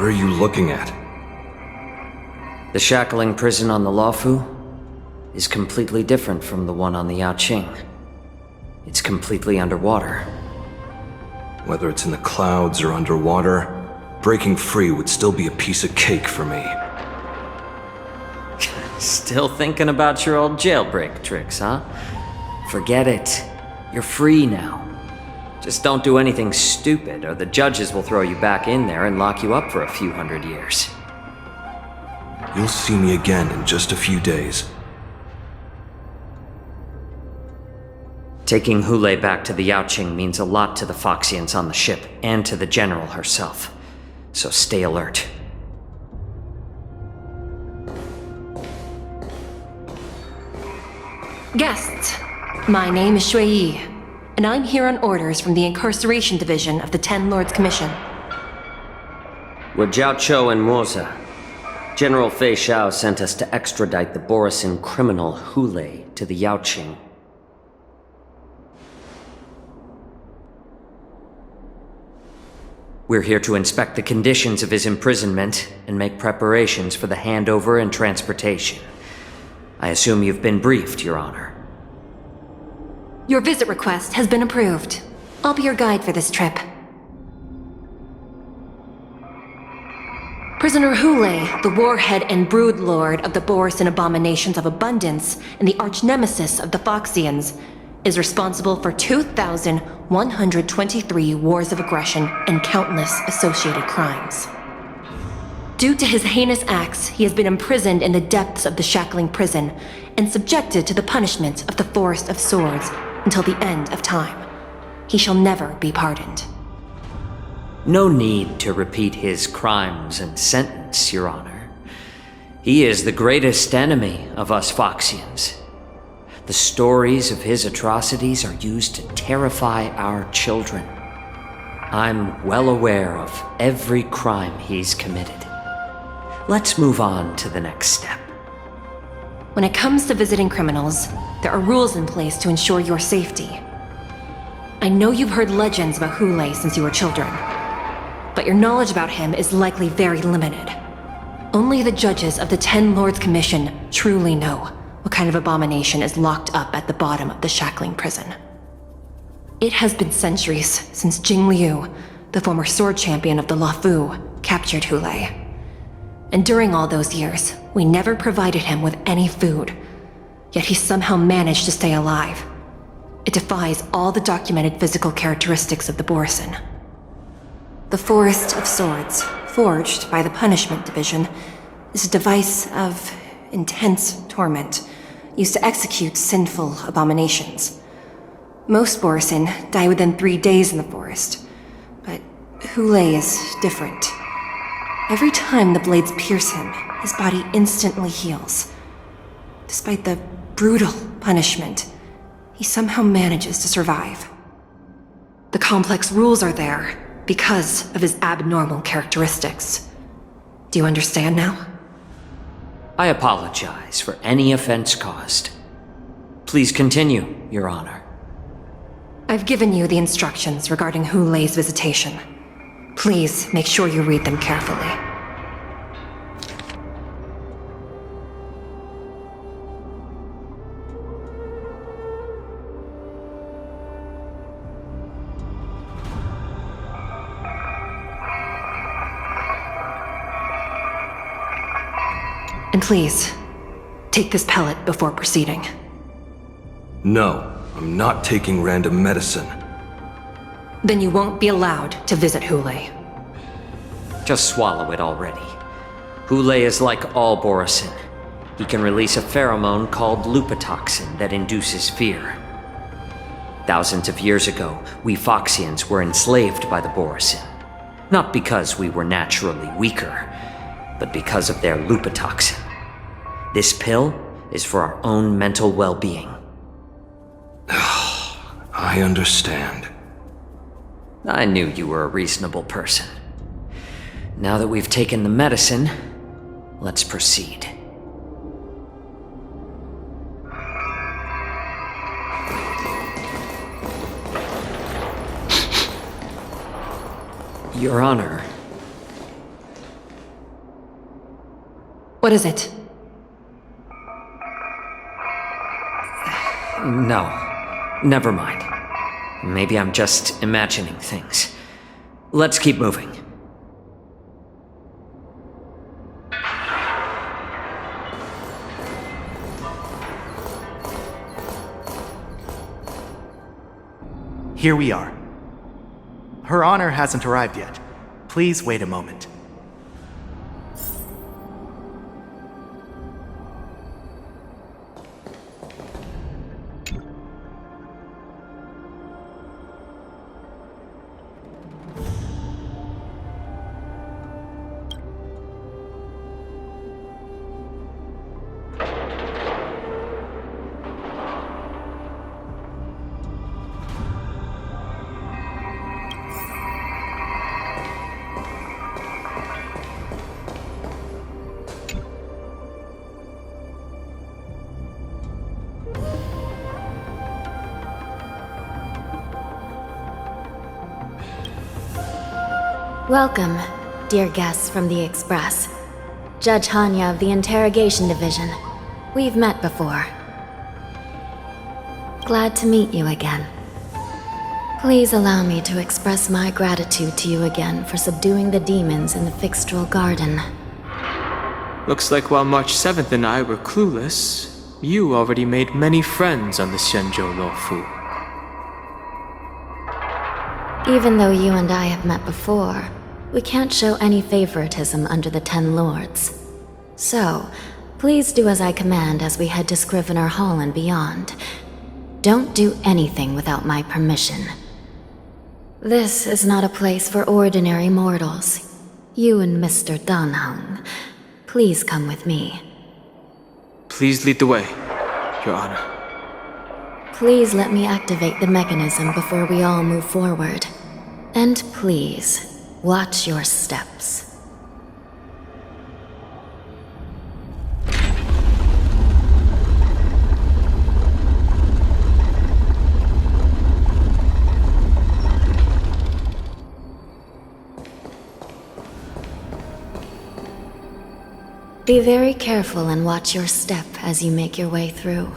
What are you looking at? The shackling prison on the Luofu is completely different from the one on the Yaoqing. It's completely underwater. Whether it's in the clouds or underwater, breaking free would still be a piece of cake for me. Still thinking about your old jailbreak tricks, huh? Forget it. You're free now. Just don't do anything stupid, or the judges will throw you back in there and lock you up for a few hundred years. You'll see me again in just a few days. Taking Hule back to the Yaoqing means a lot to the Foxians on the ship, and to the General herself. So stay alert. Guests, my name is Shui Yi, and I'm here on orders from the Incarceration Division of the Ten Lords Commission. We're Jiao Cho and Moza. General Fei Xiao sent us to extradite the Borisin criminal Hule to the Yaoqing. We're here to inspect the conditions of his imprisonment and make preparations for the handover and transportation. I assume you've been briefed, Your Honor. Your visit request has been approved. I'll be your guide for this trip. Prisoner Hule, the warhead and brood lord of the Borisin abominations of abundance and the arch-nemesis of the Foxians, is responsible for 2,123 wars of aggression and countless associated crimes. Due to his heinous acts, he has been imprisoned in the depths of the shackling prison and subjected to the punishment of the Forest of Swords until the end of time. He shall never be pardoned. No need to repeat his crimes and sentence, Your Honor. He is the greatest enemy of us Foxians. The stories of his atrocities are used to terrify our children. I'm well aware of every crime he's committed. Let's move on to the next step. When it comes to visiting criminals, there are rules in place to ensure your safety. I know you've heard legends about Hule since you were children, but your knowledge about him is likely very limited. Only the judges of the Ten Lords Commission truly know what kind of abomination is locked up at the bottom of the shackling prison. It has been centuries since Jing Liu, the former sword champion of the Luofu, captured Hule. And during all those years, we never provided him with any food. Yet he somehow managed to stay alive. It defies all the documented physical characteristics of the Borisin. The Forest of Swords, forged by the Punishment Division, is a device of intense torment, used to execute sinful abominations. Most Borisin die within 3 days in the forest, but Hule is different. Every time the blades pierce him, his body instantly heals. Despite the brutal punishment, he somehow manages to survive. The complex rules are there because of his abnormal characteristics. Do you understand now? I apologize for any offense caused. Please continue, Your Honor. I've given you the instructions regarding Hule's visitation. Please make sure you read them carefully. And please, take this pellet before proceeding. No, I'm not taking random medicine. Then you won't be allowed to visit Hule. Just swallow it already. Hule is like all Borisin. He can release a pheromone called lupatoxin that induces fear. Thousands of years ago, we Foxians were enslaved by the Borisin. Not because we were naturally weaker, but because of their lupatoxin. This pill is for our own mental well-being. I understand. I knew you were a reasonable person. Now that we've taken the medicine, let's proceed. Your Honor, What is it? No. Never mind. Maybe I'm just imagining things. Let's keep moving. Here we are. Her Honor hasn't arrived yet. Please wait a moment. Welcome, dear guests from the Express. Judge Hanya of the Interrogation Division. We've met before. Glad to meet you again. Please allow me to express my gratitude to you again for subduing the demons in the Fixtral Garden. Looks like while March 7th and I were clueless, you already made many friends on the Shenzhou Luofu. Even though you and I have met before, we can't show any favoritism under the Ten Lords. So, please do as I command as we head to Scrivener Hall and beyond. Don't do anything without my permission. This is not a place for ordinary mortals. You and Mr. Danheng, please come with me. Please lead the way, Your Honor. Please let me activate the mechanism before we all move forward. And please, watch your steps. Be very careful and watch your step as you make your way through.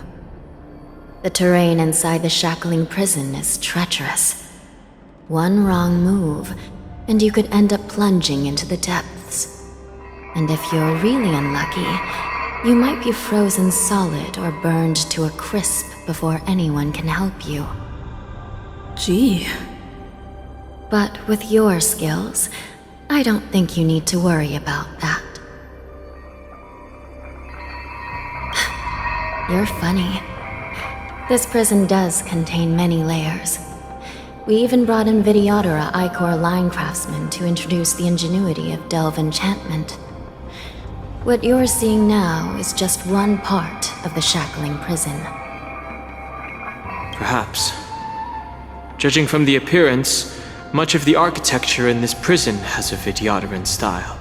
The terrain inside the shackling prison is treacherous. One wrong move, and you could end up plunging into the depths. And if you're really unlucky, you might be frozen solid or burned to a crisp before anyone can help you. Gee. But with your skills, I don't think you need to worry about that. You're funny. This prison does contain many layers. We even brought in Videodora Icor line craftsmen to introduce the ingenuity of Delve enchantment. What you're seeing now is just one part of the shackling prison. Perhaps. Judging from the appearance, much of the architecture in this prison has a Vidyadoran style.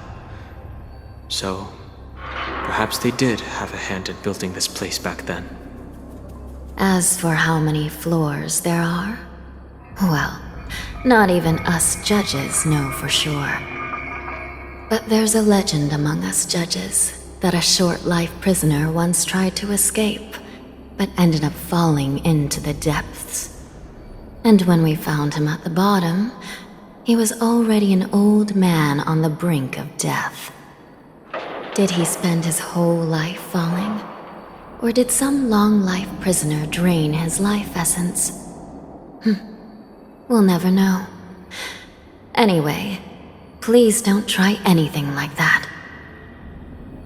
So, perhaps they did have a hand in building this place back then. As for how many floors there are, well, not even us judges know for sure. But there's a legend among us judges that a short-life prisoner once tried to escape, but ended up falling into the depths. And when we found him at the bottom, he was already an old man on the brink of death. Did he spend his whole life falling? Or did some long-life prisoner drain his life essence? We'll never know. Anyway, please don't try anything like that.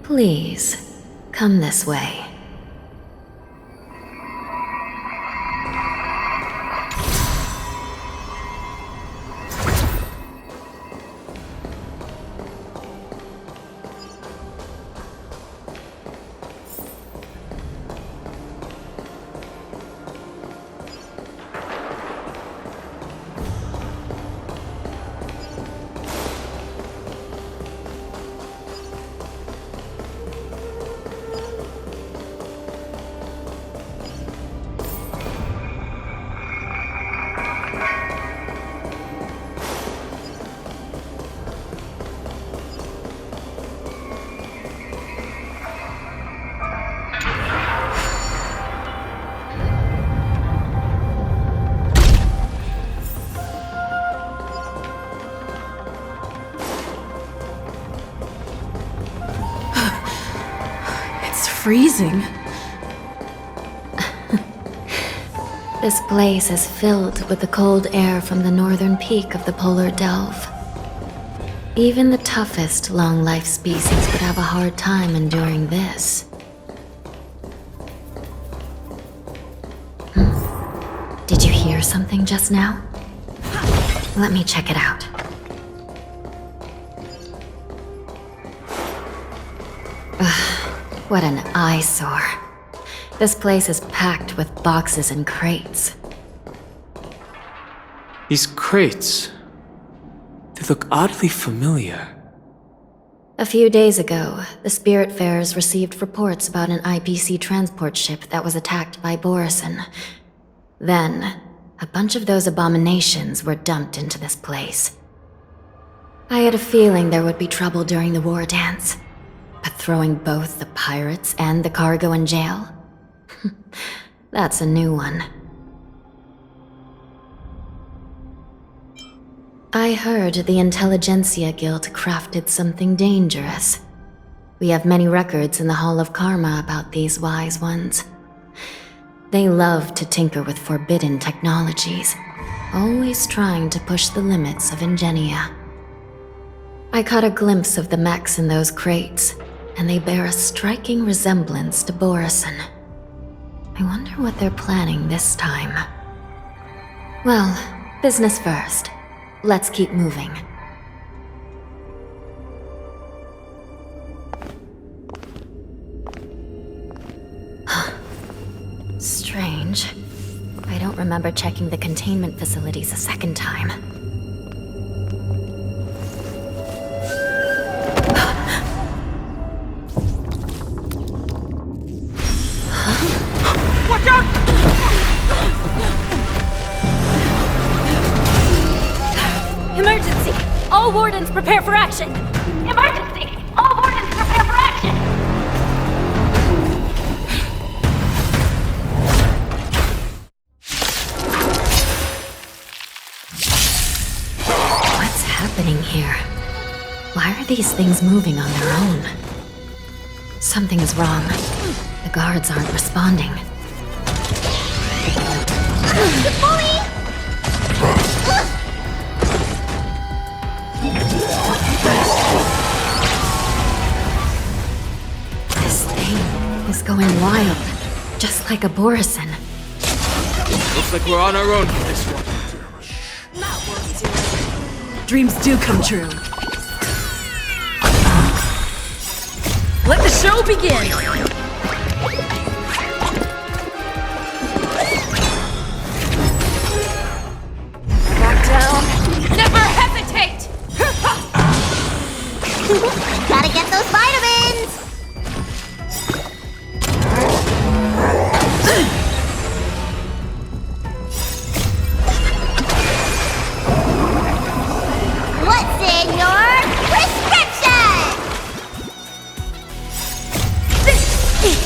Please, come this way. freezing. This place is filled with the cold air from the northern peak of the polar delve. Even the toughest long-life species would have a hard time enduring this. Did you hear something just now? Let me check it out. Ugh, what an eyesore. This place is packed with boxes and crates. These crates. They look oddly familiar. A few days ago, the Spiritfarers received reports about an IPC transport ship that was attacked by Borison. Then, a bunch of those abominations were dumped into this place. I had a feeling there would be trouble during the war dance, but throwing both the pirates and the cargo in jail? That's a new one. I heard the Intelligentsia Guild crafted something dangerous. We have many records in the Hall of Karma about these wise ones. They love to tinker with forbidden technologies, always trying to push the limits of Ingenia. I caught a glimpse of the mechs in those crates, and they bear a striking resemblance to Borison. I wonder what they're planning this time. Well, business first. Let's keep moving. Strange. I don't remember checking the containment facilities a second time. Watch out! Emergency! All wardens prepare for action! Emergency! All wardens prepare for action! What's happening here? Why are these things moving on their own? Something is wrong. The guards aren't responding. This thing is going wild, just like a Borison. Looks like we're on our own for this one. Dreams do come true. Let the show begin! Back down. Never hesitate! Gotta get those vitamins! What's in your prescription? This is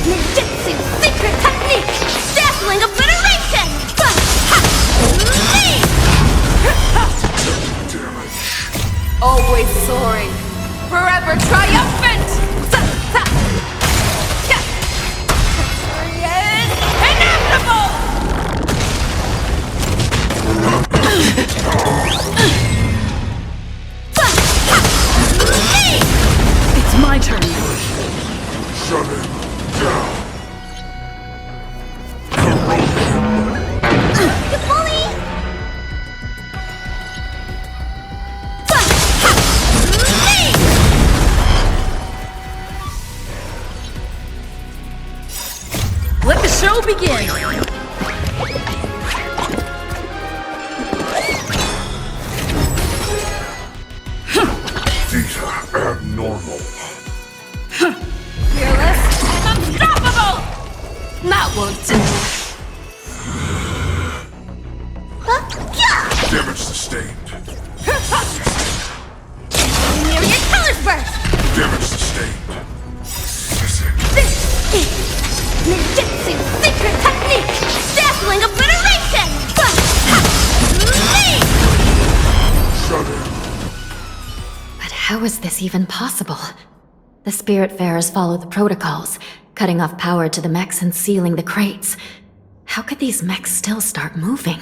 Ninjutsu secret technique! Dazzling obliteration! Always soaring. Forever triumphant! Victory is inevitable! It's my turn. Shut it down. You bully! Let the show begin! These are abnormal. Fearless and unstoppable! That won't do. Damage sustained. Near your colors burst! Damage sustained. This is Ninjutsu secret technique! Dazzling obliteration! Shut it. But how is this even possible? The The Spiritfarers follow the protocols, cutting off power to the mechs and sealing the crates. How could these mechs still start moving?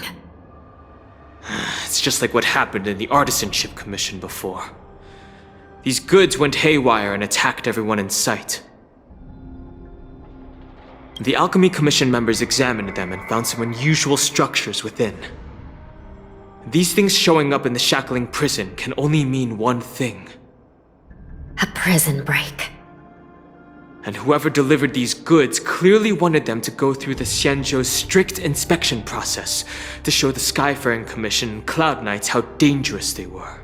It's just like what happened in the Artisanship Commission before. These goods went haywire and attacked everyone in sight. The Alchemy Commission members examined them and found some unusual structures within. These things showing up in the shackling prison can only mean one thing. A prison break. And whoever delivered these goods clearly wanted them to go through the Xianzhou's strict inspection process to show the Skyfaring Commission and Cloud Knights how dangerous they were.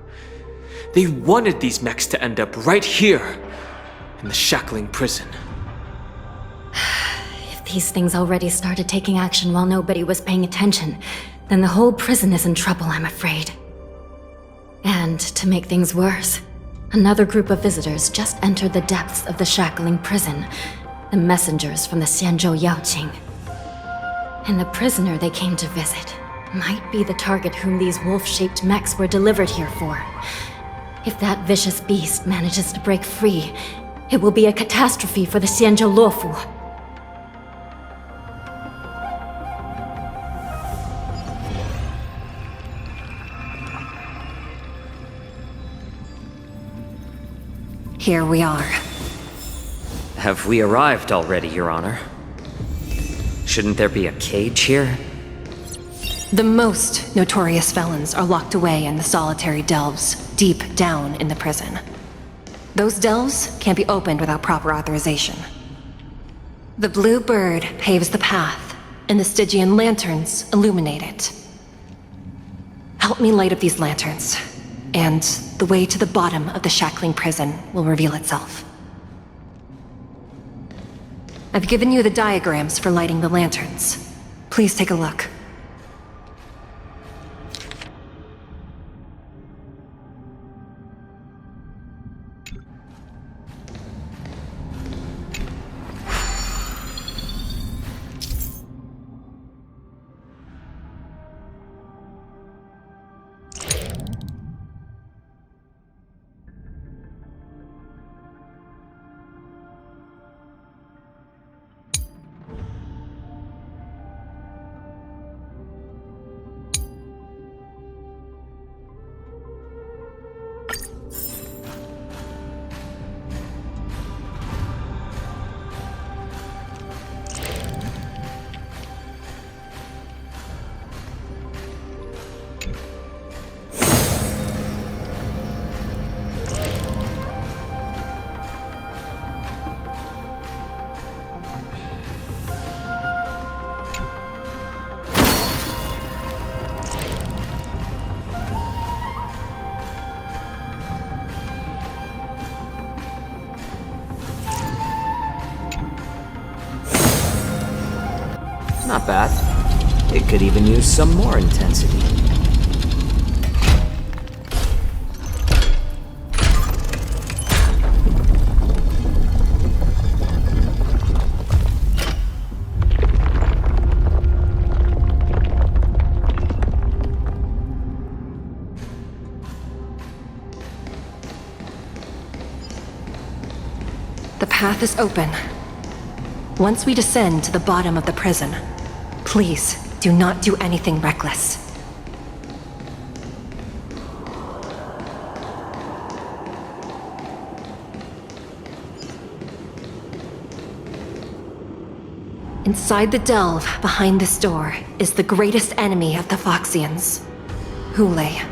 They wanted these mechs to end up right here, in the shackling prison. If these things already started taking action while nobody was paying attention, then the whole prison is in trouble, I'm afraid. And to make things worse, another group of visitors just entered the depths of the shackling prison, the messengers from the Xianzhou Yaoqing. And the prisoner they came to visit might be the target whom these wolf-shaped mechs were delivered here for. If that vicious beast manages to break free, it will be a catastrophe for the Xianzhou Luofu. Here we are. Have we arrived already, Your Honor? Shouldn't there be a cage here? The most notorious felons are locked away in the solitary delves, deep down in the prison. Those delves can't be opened without proper authorization. The blue bird paves the path, and the Stygian lanterns illuminate it. Help me light up these lanterns, and the way to the bottom of the shackling prison will reveal itself. I've given you the diagrams for lighting the lanterns. Please take a look. Not bad. It could even use some more intensity. The path is open. Once we descend to the bottom of the prison, please do not do anything reckless. Inside the delve behind this door is the greatest enemy of the Foxians, Hulei.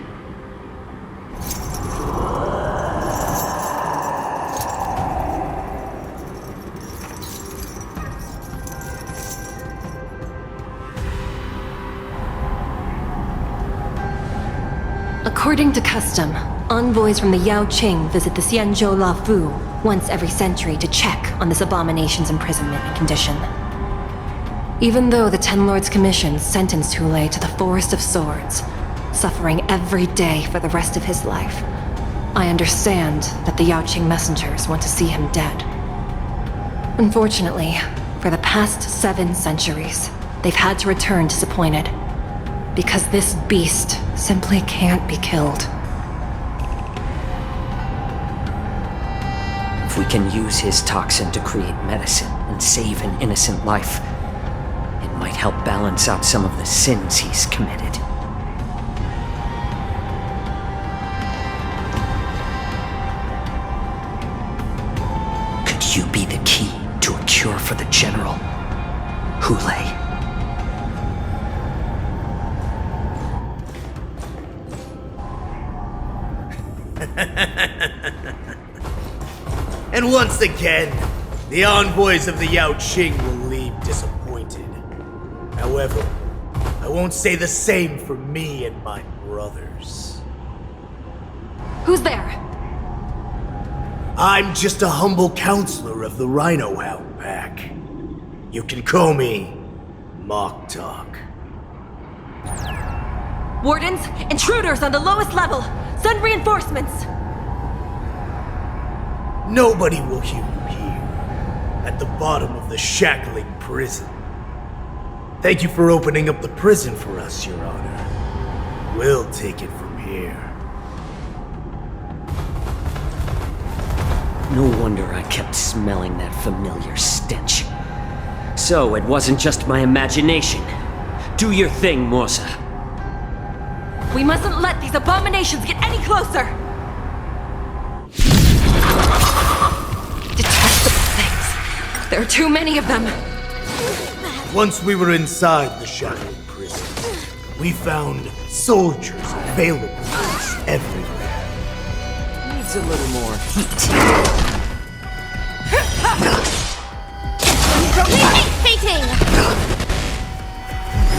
According to custom, envoys from the Yaoqing visit the Xianzhou Luofu once every century to check on this abomination's imprisonment and condition. Even though the Ten Lords Commission sentenced Hulei to the Forest of Swords, suffering every day for the rest of his life, I understand that the Yaoqing messengers want to see him dead. Unfortunately, for the past 7 centuries, they've had to return disappointed, because this beast simply can't be killed. If we can use his toxin to create medicine and save an innocent life, it might help balance out some of the sins he's committed. Could you be the key to a cure for the General? Hulei. And once again, the envoys of the Yao Qing will leave disappointed. However, I won't say the same for me and my brothers. Who's there? I'm just a humble counselor of the Rhino Hound Pack. You can call me Mock Talk. Wardens, intruders on the lowest level! Send reinforcements! Nobody will hear you here, at the bottom of the shackling prison. Thank you for opening up the prison for us, Your Honor. We'll take it from here. No wonder I kept smelling that familiar stench. So it wasn't just my imagination. Do your thing, Morza. We mustn't let these abominations get any closer! Detestable things. There are too many of them. Once we were inside the shackling prison, we found soldiers available to us everywhere. Needs a little more heat. Painting!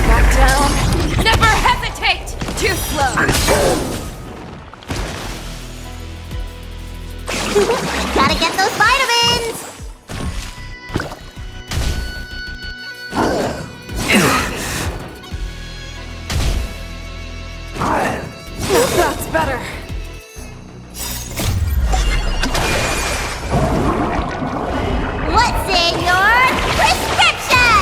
Back down. Never hesitate! Too slow. Gotta get those vitamins! That's better. What's in your prescription?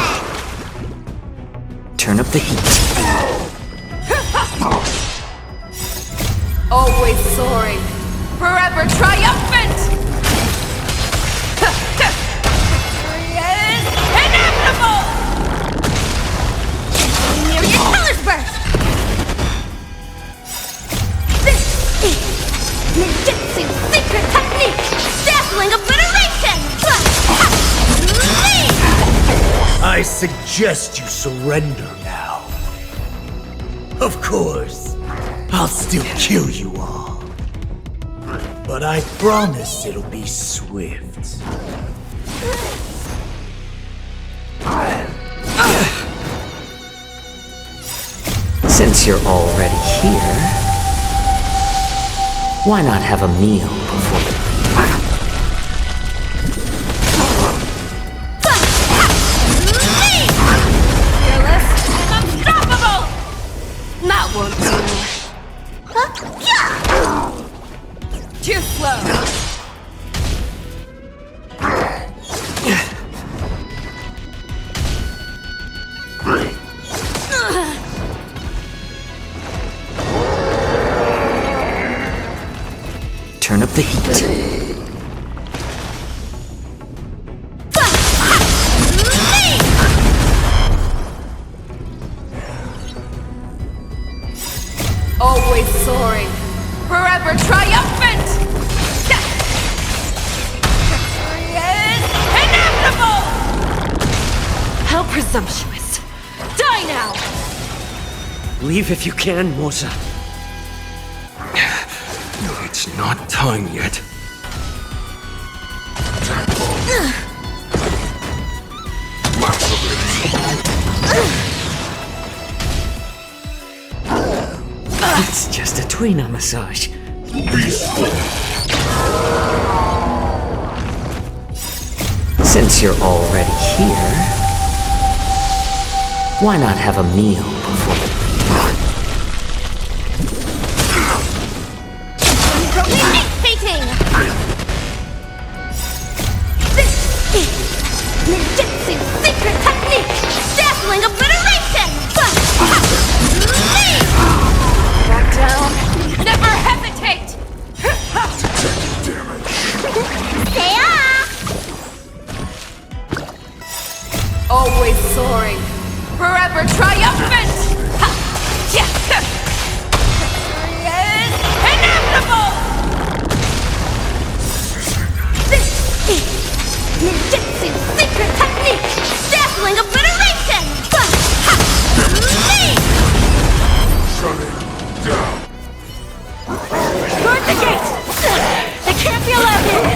Turn up the heat. Always soaring. Forever triumphant! Victory is inevitable! Near your colors burst! This is Ninjutsu secret technique! Dazzling obliteration! I suggest you surrender now. Of course, I'll still kill you all. But I promise it'll be swift. Since you're already here, why not have a meal before you leave? Fearless and unstoppable! That won't do. Too slow. Turn up the heat. Always soaring. Forever triumphant! Victory is inevitable! How presumptuous! Die now! Leave if you can, Morza. It's not time yet. It's just a tweener massage. Since you're already here, why not have a meal before you leave? Painting! This is Ninjutsu secret technique! Dazzling obliteration! Back down. Never hesitate! Damage. Always soaring, forever triumphant! Ha! Yeah! Victory is inevitable! This is Ninjutsu secret technique! Dazzling obliteration! Ha! Me! Shut it down. Guard the gate! They can't be allowed in!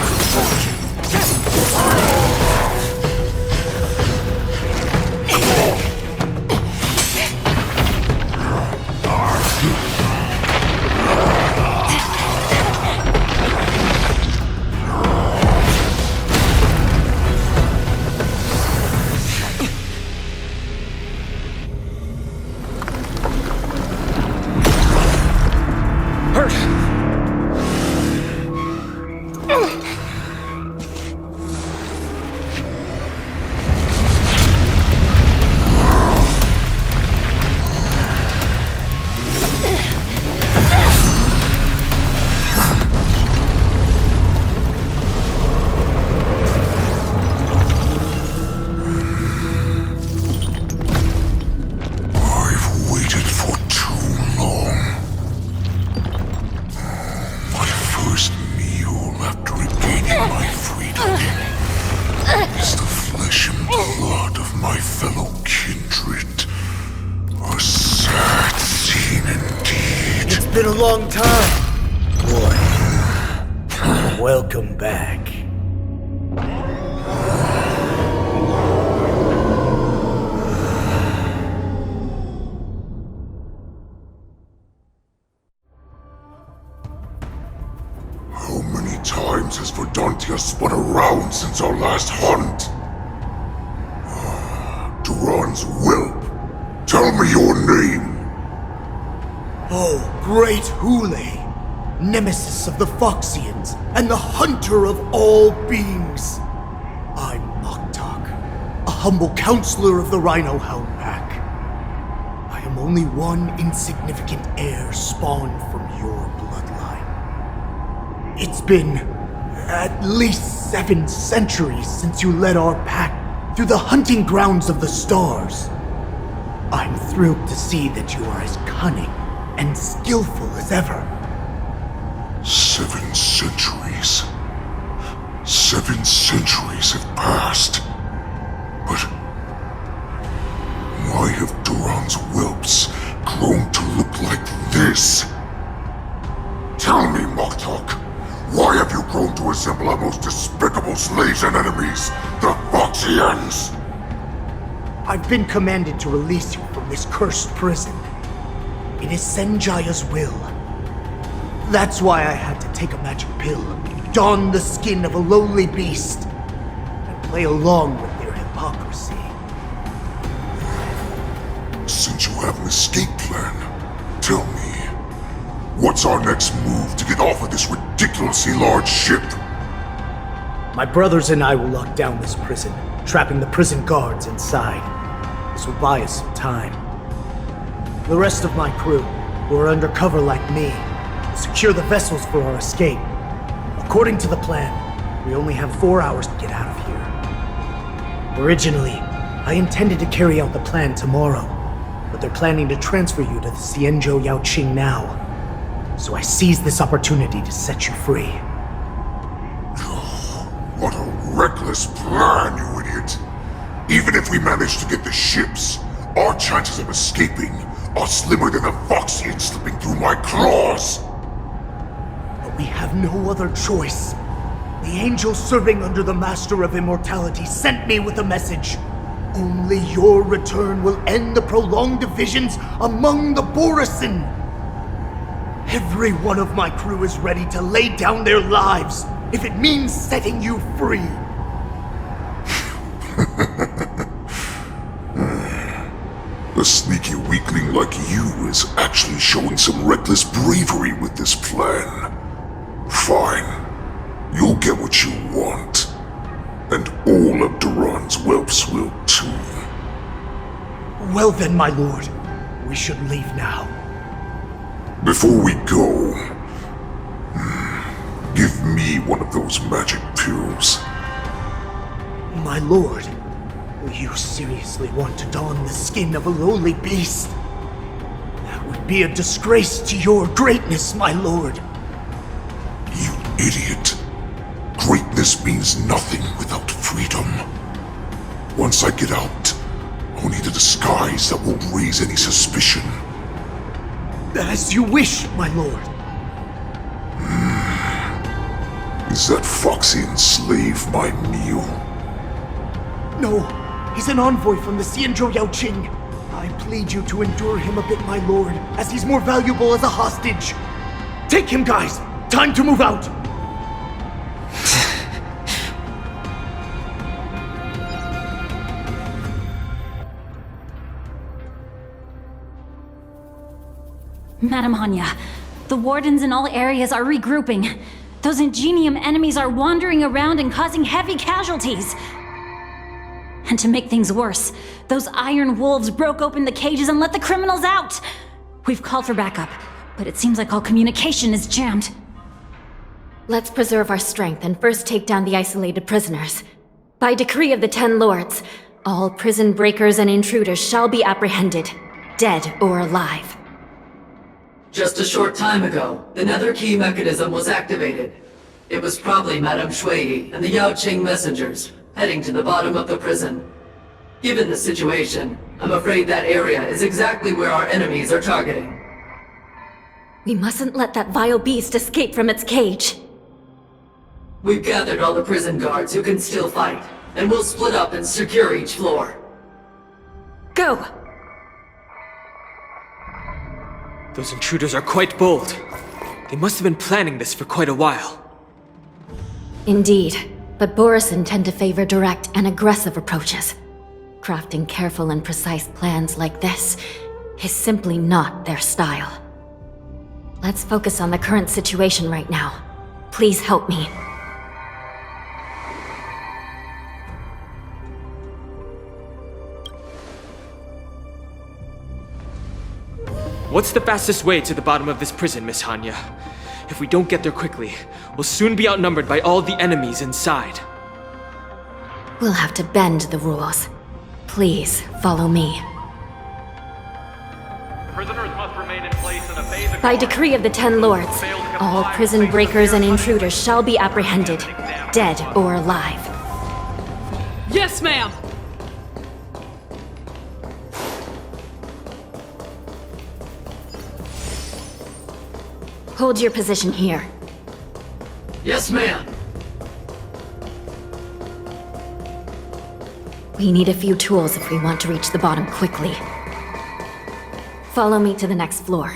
Been a long time. Boy, welcome back. How many times has Verdantia spun around since our last hunt? Duran's whelp. Tell me your name. Oh, great Hule, nemesis of the Foxians and the hunter of all beings. I'm Moktok, a humble counselor of the Rhino Hound Pack. I am only one insignificant heir spawned from your bloodline. It's been at least 7 centuries since you led our pack through the hunting grounds of the stars. I'm thrilled to see that you are as cunning and skillful as ever. 7 centuries. 7 centuries have passed. But why have Duran's whelps grown to look like this? Tell me, Moktok, why have you grown to resemble our most despicable slaves and enemies, the Foxians? I've been commanded to release you from this cursed prison. It is Senjaya's will. That's why I had to take a magic pill, don the skin of a lowly beast, and play along with their hypocrisy. Since you have an escape plan, tell me, what's our next move to get off of this ridiculously large ship? My brothers and I will lock down this prison, trapping the prison guards inside. This will buy us some time. The rest of my crew, who are undercover like me, will secure the vessels for our escape. According to the plan, we only have 4 hours to get out of here. Originally, I intended to carry out the plan tomorrow, but they're planning to transfer you to the Xianzhou Yaoqing now. So I seized this opportunity to set you free. What a reckless plan, you idiot! Even if we manage to get the ships, our chances of escaping are slimmer than a Foxian slipping through my claws! But we have no other choice. The angel serving under the Master of Immortality sent me with a message. Only your return will end the prolonged divisions among the Borisin. Every one of my crew is ready to lay down their lives if it means setting you free. A sneaky weakling like you is actually showing some reckless bravery with this plan. Fine. You'll get what you want. And all of Duran's whelps will too. Well then, my lord. We should leave now. Before we go, give me one of those magic pills. My lord, you seriously want to don the skin of a lowly beast? That would be a disgrace to your greatness, my lord. You idiot. Greatness means nothing without freedom. Once I get out, only the disguise that won't raise any suspicion. As you wish, my lord. Is that Foxian slave my meal? No, he's an envoy from the Xianzhou Yaoqing. I plead you to endure him a bit, my lord, as he's more valuable as a hostage. Take him, guys! Time to move out! Madam Hanya, the wardens in all areas are regrouping. Those Ingenium enemies are wandering around and causing heavy casualties. And to make things worse, those iron wolves broke open the cages and let the criminals out. We've called for backup, but it seems like all communication is jammed. Let's preserve our strength and first take down the isolated prisoners. By decree of the 10 Lords, all prison breakers and intruders shall be apprehended, dead or alive. Just a short time ago, the nether key mechanism was activated. It was probably Madame Shui and the Yaoqing messengers, heading to the bottom of the prison. Given the situation, I'm afraid that area is exactly where our enemies are targeting. We mustn't let that vile beast escape from its cage. We've gathered all the prison guards who can still fight, and we'll split up and secure each floor. Go! Those intruders are quite bold. They must have been planning this for quite a while. Indeed, but Borisin tend to favor direct and aggressive approaches. Crafting careful and precise plans like this is simply not their style. Let's focus on the current situation right now. Please help me. What's the fastest way to the bottom of this prison, Miss Hanya? If we don't get there quickly, we'll soon be outnumbered by all the enemies inside. We'll have to bend the rules. Please, follow me. Prisoners must remain in place and obey the By decree of the 10 Lords, all prison breakers and intruders shall be apprehended, dead or alive. Yes, ma'am! Hold your position here. Yes, ma'am! We need a few tools if we want to reach the bottom quickly. Follow me to the next floor.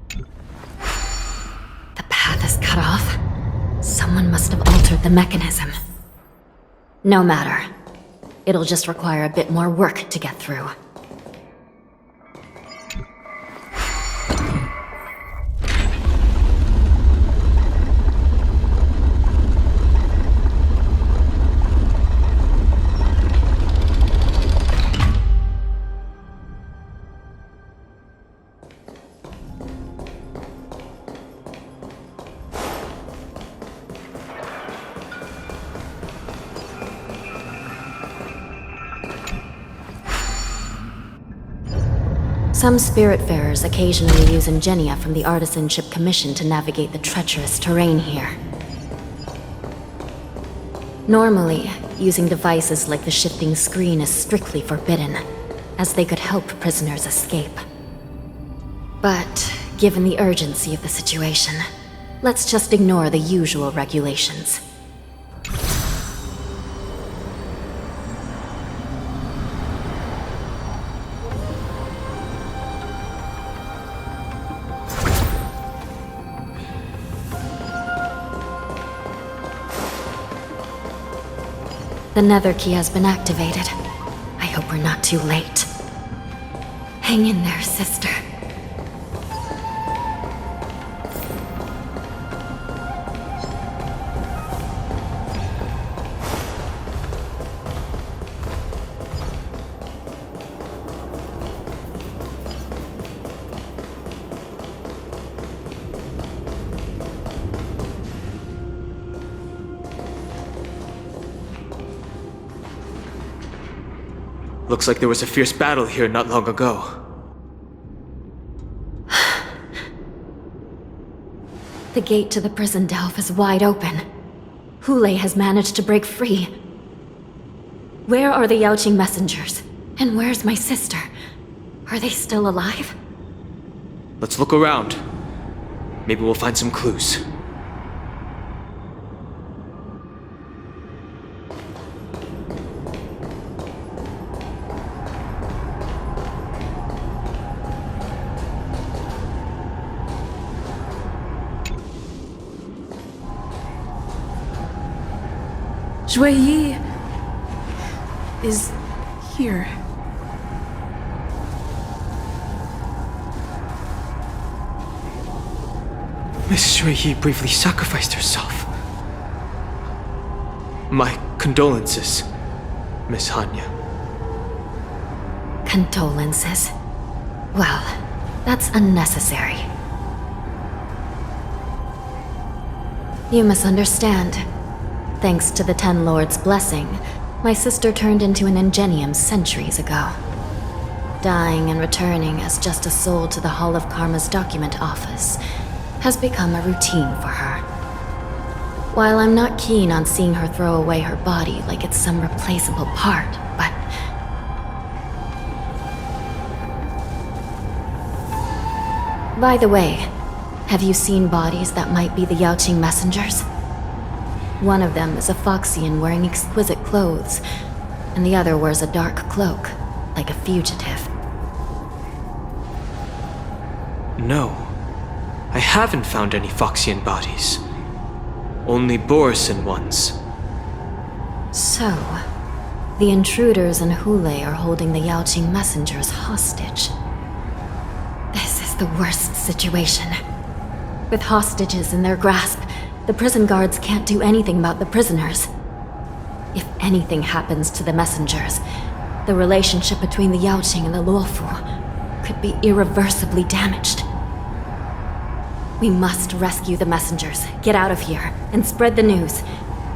The path is cut off. Someone must have altered the mechanism. No matter. It'll just require a bit more work to get through. Some Spiritfarers occasionally use ingenia from the Artisanship Commission to navigate the treacherous terrain here. Normally, using devices like the shifting screen is strictly forbidden, as they could help prisoners escape. But, given the urgency of the situation, let's just ignore the usual regulations. The nether key has been activated. I hope we're not too late. Hang in there, sister. Looks like there was a fierce battle here not long ago. The gate to the prison delve is wide open. Hule has managed to break free. Where are the Yaoqing messengers? And where's my sister? Are they still alive? Let's look around. Maybe we'll find some clues. Shui is here. Miss Shui briefly sacrificed herself. My condolences, Miss Hanya. Condolences. Well, that's unnecessary. You misunderstand. Thanks to the Ten Lords' blessing, my sister turned into an Ingenium centuries ago. Dying and returning as just a soul to the Hall of Karma's document office has become a routine for her. While I'm not keen on seeing her throw away her body like it's some replaceable part, but... By the way, have you seen bodies that might be the Yaoqing messengers? One of them is a Foxian wearing exquisite clothes, and the other wears a dark cloak, like a fugitive. No, I haven't found any Foxian bodies. Only Borisin ones. So, the intruders and Hule are holding the Yaoqing messengers hostage. This is the worst situation. With hostages in their grasp, the prison guards can't do anything about the prisoners. If anything happens to the messengers, the relationship between the Yaoqing and the Luofu could be irreversibly damaged. We must rescue the messengers, get out of here, and spread the news.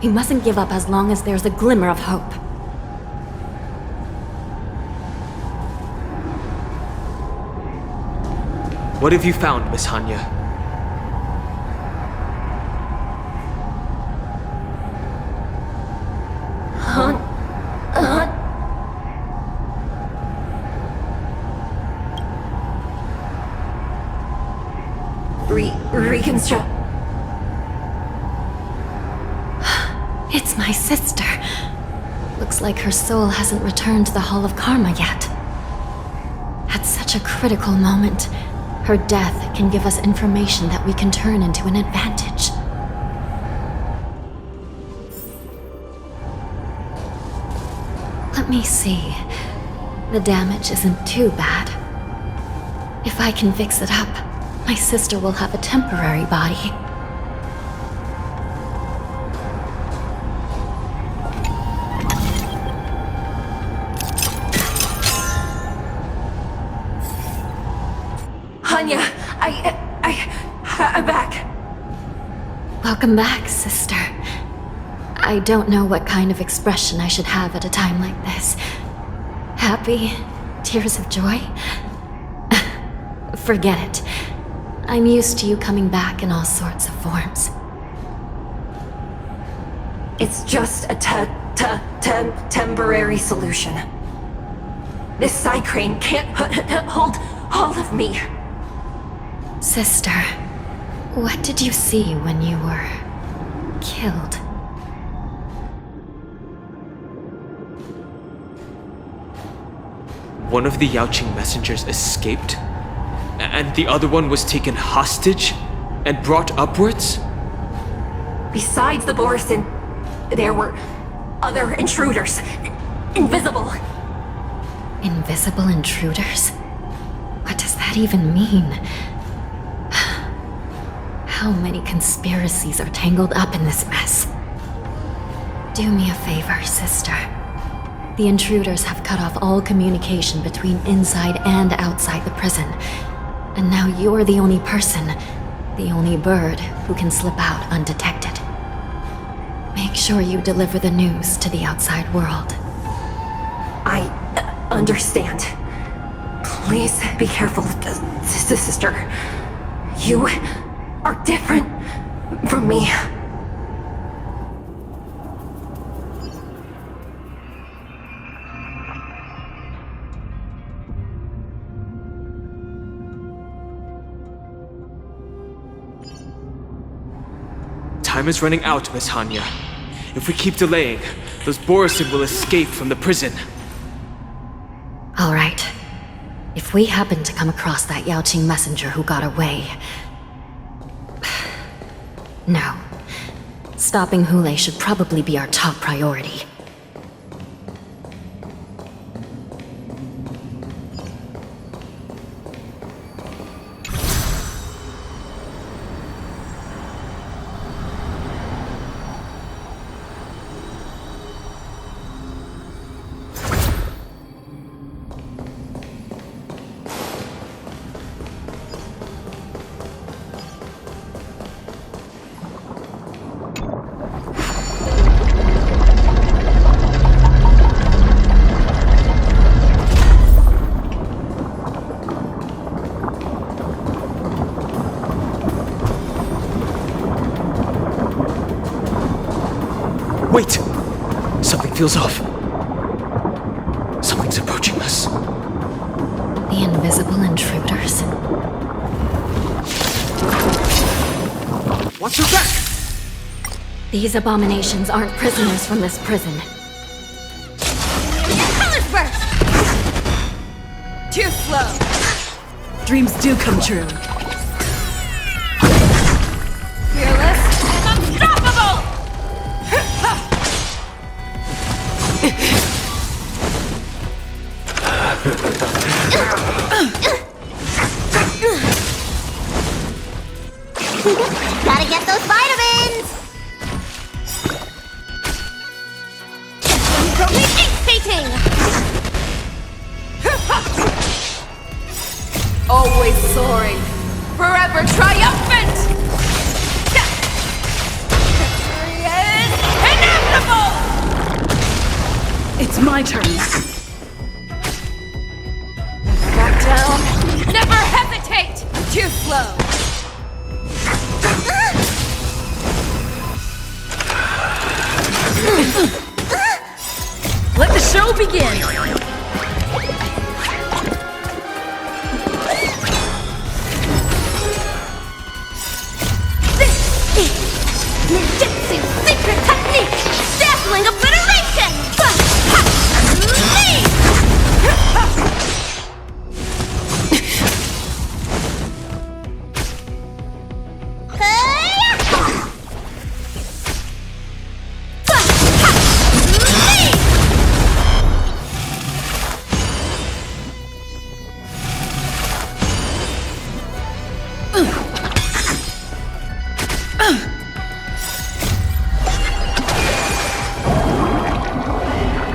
We mustn't give up as long as there's a glimmer of hope. What have you found, Miss Hanya? Reconstruct. It's my sister. Looks like her soul hasn't returned to the Hall of Karma yet. At such a critical moment, her death can give us information that we can turn into an advantage. Let me see. The damage isn't too bad. If I can fix it up, my sister will have a temporary body. Hanya, I'm back. Welcome back, sister. I don't know what kind of expression I should have at a time like this. Happy? Tears of joy? Forget it. I'm used to you coming back in all sorts of forms. It's just a temporary solution. This Psy Crane can't hold all of me. Sister, what did you see when you were killed? One of the Yaoqing messengers escaped, and the other one was taken hostage and brought upwards? Besides the Borisin, there were other intruders. Invisible. Invisible intruders? What does that even mean? How many conspiracies are tangled up in this mess? Do me a favor, sister. The intruders have cut off all communication between inside and outside the prison. And now you're the only person, the only bird, who can slip out undetected. Make sure you deliver the news to the outside world. understand. Please be careful, sister. You are different from me. Time is running out, Miss Hanya. If we keep delaying, those Borisin will escape from the prison. All right. If we happen to come across that Yaoqing messenger who got away... No. Stopping Hule should probably be our top priority. Wait! Something feels off. Something's approaching us. The invisible intruders. Watch your back! These abominations aren't prisoners from this prison. Colors burst! Too slow. Dreams do come true. Fearless and unstoppable! Gotta get those vitamins! Painting! Always soaring, forever triumphant! Victory is inevitable! It's my turn. Back down, never hesitate! Too slow. Let the show begin! This is Ninjutsu secret technique! Dazzling obliteration!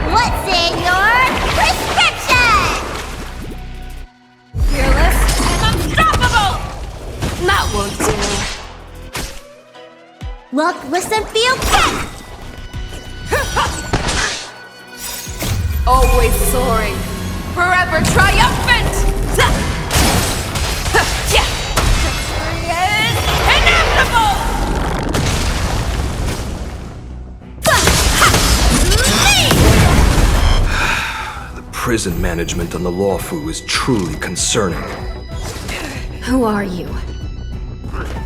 What's in your prescription? Fearless and unstoppable! That won't do. Look, listen, feel, get! Always soaring, forever triumphant! Victory is inevitable! The prison management on the Lawfu is truly concerning. Who are you?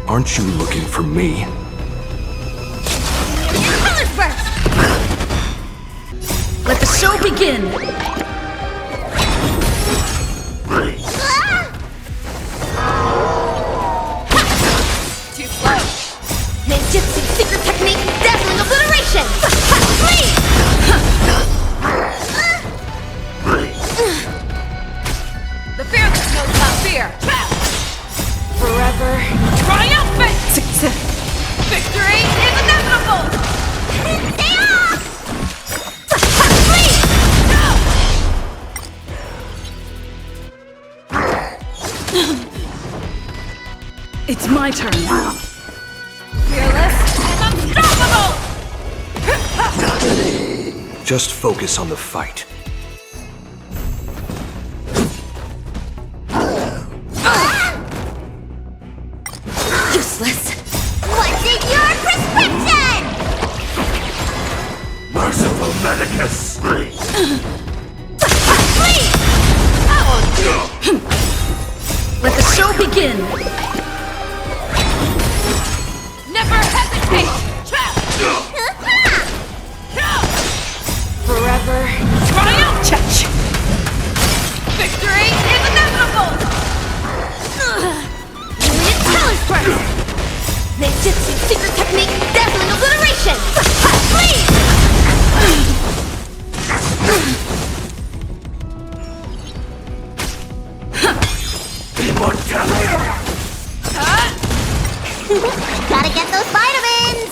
Aren't you looking for me? Colors burst! Let the show begin! Too slow. Ninjutsu secret technique, dazzling obliteration! Please! The fearless knows not fear. Forever triumphant! Victory is inevitable! Stay off! Please! It's my turn. Fearless and unstoppable! Just focus on the fight. Let the show begin! Never hesitate! Forever triumph! Victory is inevitable! Unit Talent Burst! Ninjutsu secret technique, dazzling obliteration! Gotta get those vitamins!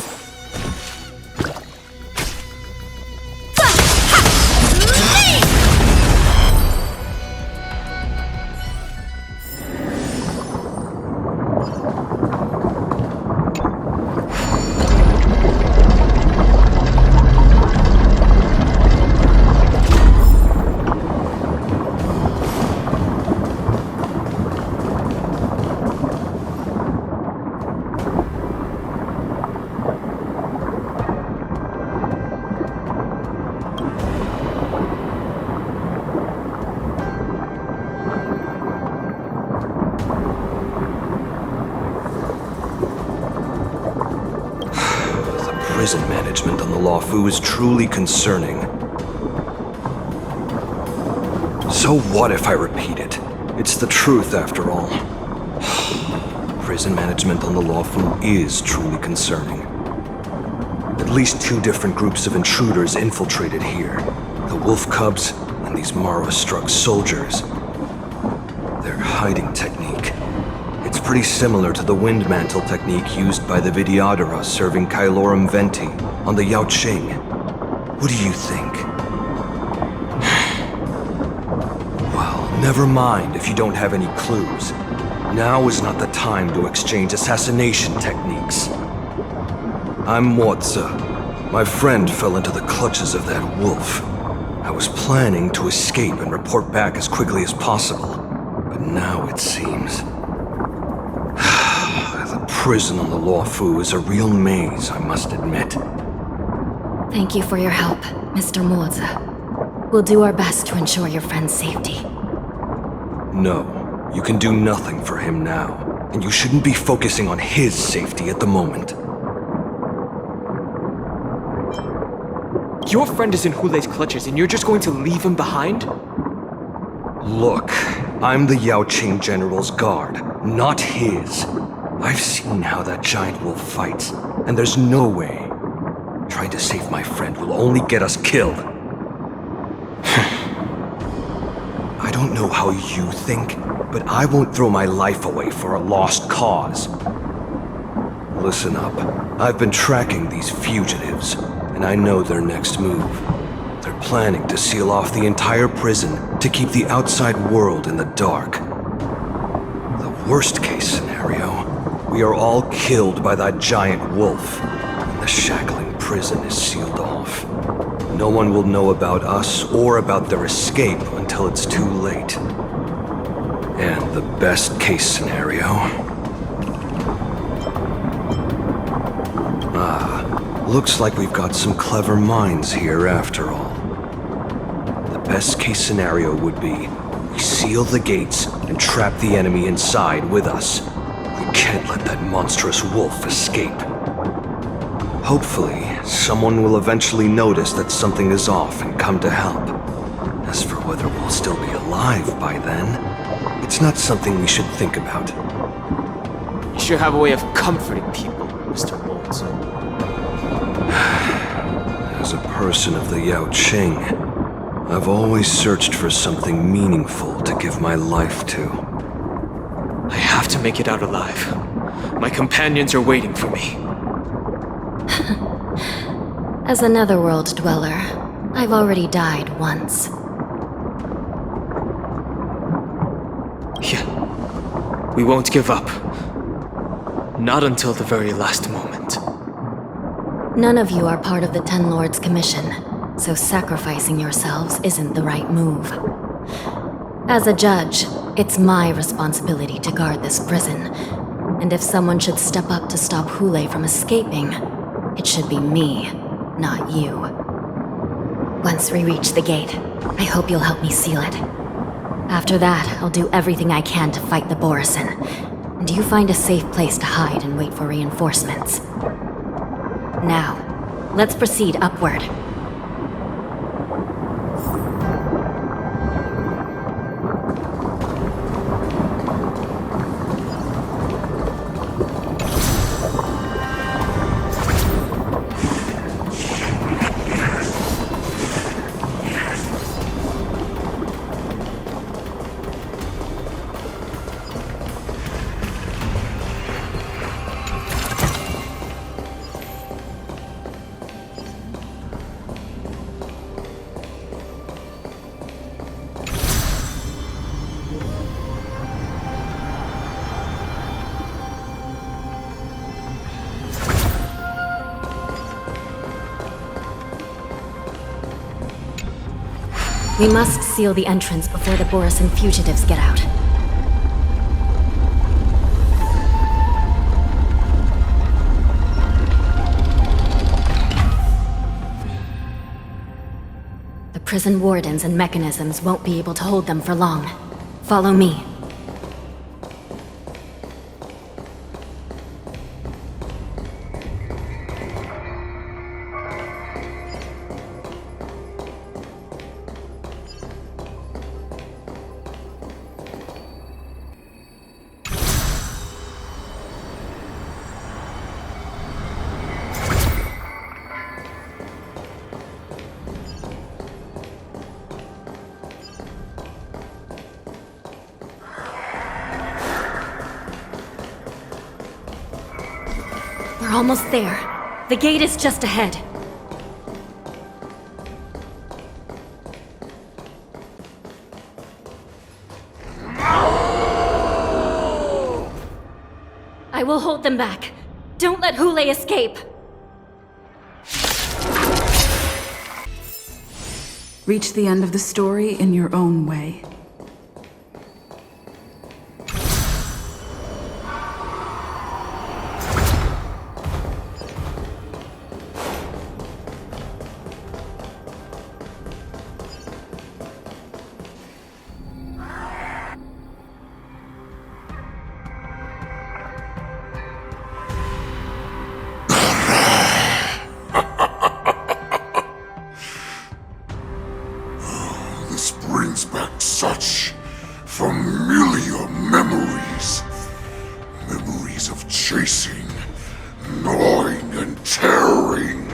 Prison management on the Lawfu is truly concerning. So what if I repeat it? It's the truth after all. Prison management on the Lawfu is truly concerning. At least 2 different groups of intruders infiltrated here. The Wolf Cubs and these Mara-struck soldiers. Their hiding technique. It's pretty similar to the wind mantle technique used by the Vidyadhara serving Kailorum Venti on the Yaoqing. What do you think? Well, never mind if you don't have any clues. Now is not the time to exchange assassination techniques. I'm Moza. My friend fell into the clutches of that wolf. I was planning to escape and report back as quickly as possible. But now it seems... the prison on the Lawfu is a real maze, I must admit. Thank you for your help, Mr. Moza. We'll do our best to ensure your friend's safety. No, you can do nothing for him now, and you shouldn't be focusing on his safety at the moment. Your friend is in Hulei's clutches and you're just going to leave him behind? Look, I'm the Yaoqing General's guard, not his. I've seen how that giant wolf fights, and there's no way. Trying to save my friend will only get us killed. I don't know how you think, but I won't throw my life away for a lost cause. Listen up. I've been tracking these fugitives, and I know their next move. They're planning to seal off the entire prison to keep the outside world in the dark. The worst case scenario, we are all killed by that giant wolf, and the shackling prison is sealed off. No one will know about us or about their escape until it's too late. And the best case scenario... looks like we've got some clever minds here after all. The best case scenario would be we seal the gates and trap the enemy inside with us. We can't let that monstrous wolf escape. Hopefully, someone will eventually notice that something is off and come to help. As for whether we'll still be alive by then, it's not something we should think about. You sure have a way of comforting people, Mr. Moza. As a person of the Yaoqing, I've always searched for something meaningful to give my life to. I have to make it out alive. My companions are waiting for me. As a netherworld dweller, I've already died once. Yeah. We won't give up. Not until the very last moment. None of you are part of the Ten Lords' Commission, so sacrificing yourselves isn't the right move. As a judge, it's my responsibility to guard this prison, and if someone should step up to stop Hulei from escaping, it should be me, not you. Once we reach the gate, I hope you'll help me seal it. After that, I'll do everything I can to fight the Borisin. And you find a safe place to hide and wait for reinforcements. Now, let's proceed upward. We must seal the entrance before the Borisin fugitives get out. The prison wardens and mechanisms won't be able to hold them for long. Follow me. We're almost there. The gate is just ahead. I will hold them back. Don't let Hule escape. Reach the end of the story in your own way. This brings back such familiar memories. Memories of chasing, gnawing, and tearing.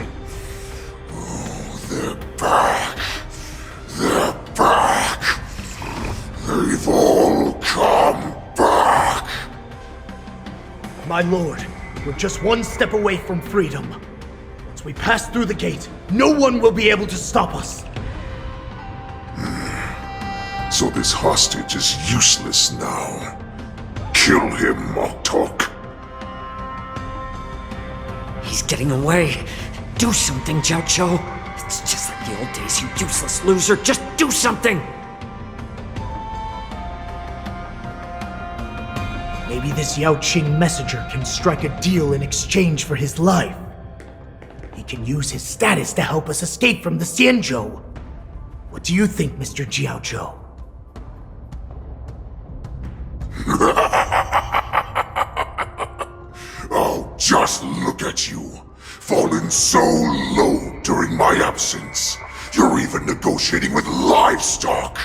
Oh, they're back. They're back. They've all come back. My lord, we're just one step away from freedom. Once we pass through the gate, no one will be able to stop us. So this hostage is useless now. Kill him, Moktok. He's getting away. Do something, Jiaoqiu. It's just like the old days, you useless loser. Just do something! Maybe this Yao Qing messenger can strike a deal in exchange for his life. He can use his status to help us escape from the Xianzhou. What do you think, Mr. Jiaoqiu? Oh, just look at you. Fallen so low during my absence. You're even negotiating with livestock.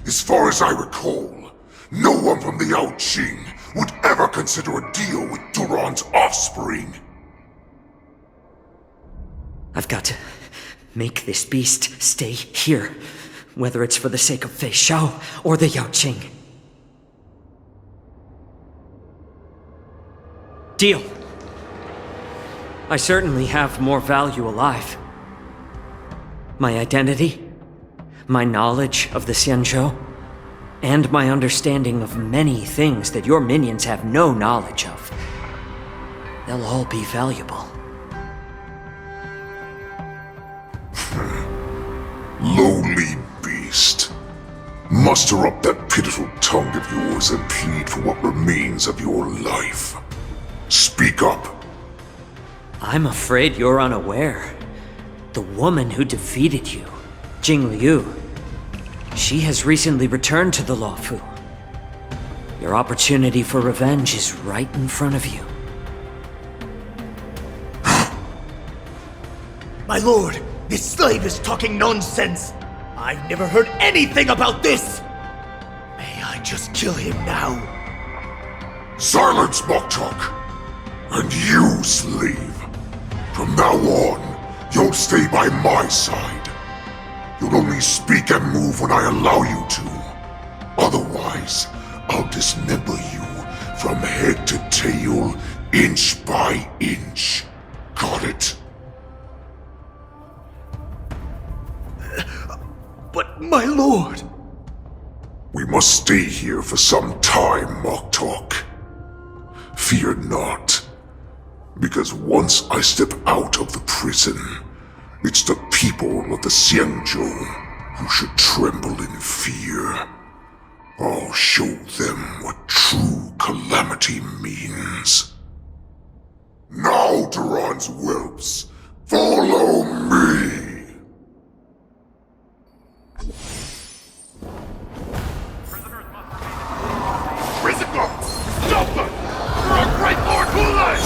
As far as I recall, no one from the Yao Qing would ever consider a deal with Duran's offspring. I've got to make this beast stay here, whether it's for the sake of Fei Shao or the Yao Qing. Deal. I certainly have more value alive. My identity, my knowledge of the Xianzhou, and my understanding of many things that your minions have no knowledge of. They'll all be valuable. Lowly beast. Muster up that pitiful tongue of yours and plead for what remains of your life. Speak up. I'm afraid you're unaware. The woman who defeated you, Jing Liu, she has recently returned to the Luofu. Your opportunity for revenge is right in front of you. My lord, this slave is talking nonsense. I've never heard anything about this. May I just kill him now? Silence, Moktok! And you, slave. From now on, you'll stay by my side. You'll only speak and move when I allow you to. Otherwise, I'll dismember you from head to tail, inch by inch. Got it? But my lord... We must stay here for some time, Moktok. Fear not. Because once I step out of the prison, it's the people of the Xianzhou who should tremble in fear. I'll show them what true calamity means. Now, Duran's whelps, follow me! Prison guards, stop them! For our great Lord Hulai!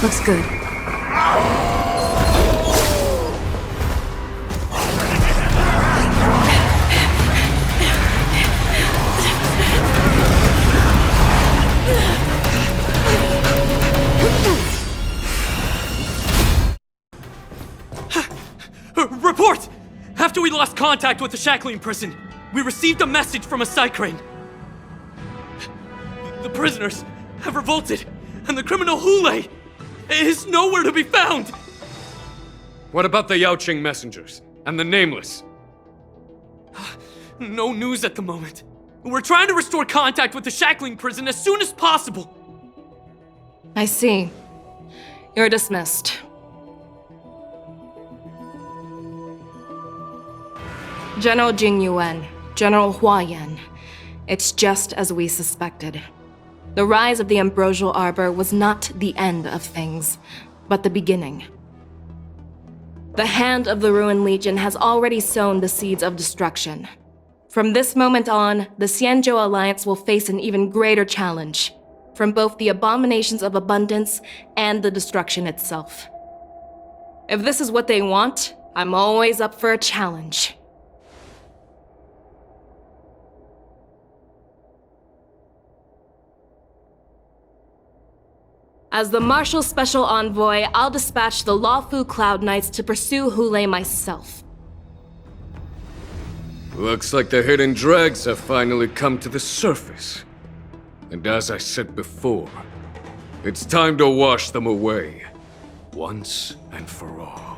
Looks good. Report! After we lost contact with the shackling prison, we received a message from a Psycrane. The prisoners have revolted, and the criminal Hulei is nowhere to be found! What about the Yaoqing messengers? And the Nameless? No news at the moment. We're trying to restore contact with the shackling prison as soon as possible. I see. You're dismissed. General Jing Yuan, General Hua Yan. It's just as we suspected. The rise of the Ambrosial Arbor was not the end of things, but the beginning. The hand of the Ruined Legion has already sown the seeds of destruction. From this moment on, the Xianzhou Alliance will face an even greater challenge, from both the abominations of abundance and the destruction itself. If this is what they want, I'm always up for a challenge. As the Marshal Special Envoy, I'll dispatch the Luofu Cloud Knights to pursue Hulei myself. Looks like the hidden dregs have finally come to the surface. And as I said before, it's time to wash them away, once and for all.